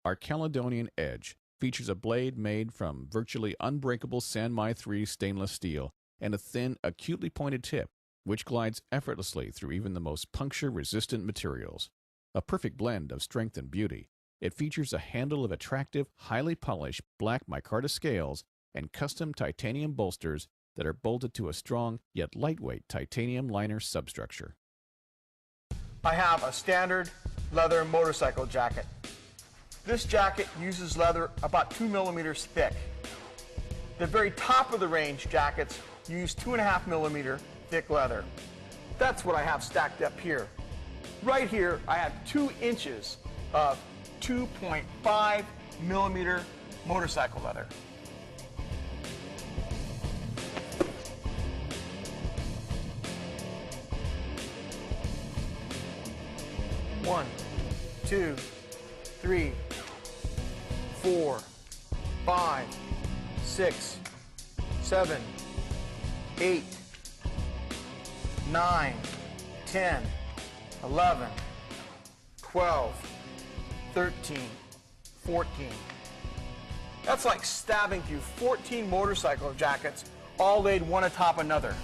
Our Caledonian Edge features a blade made from virtually unbreakable San Mai 3 stainless steel and a thin, acutely pointed tip, which glides effortlessly through even the most puncture-resistant materials. A perfect blend of strength and beauty, it features a handle of attractive, highly polished black micarta scales and custom titanium bolsters that are bolted to a strong yet lightweight titanium liner substructure. I have a standard leather motorcycle jacket. This jacket uses leather about 2 millimeters thick. The very top of the range jackets use 2.5 millimeter thick leather. That's what I have stacked up here. Right here, I have 2 inches of 2.5 millimeter motorcycle leather. One, 2, 3, 4, 5, 6, 7, 8, 9, 10, 11, 12, 13, 14. That's like stabbing through 14 motorcycle jackets all laid one atop another.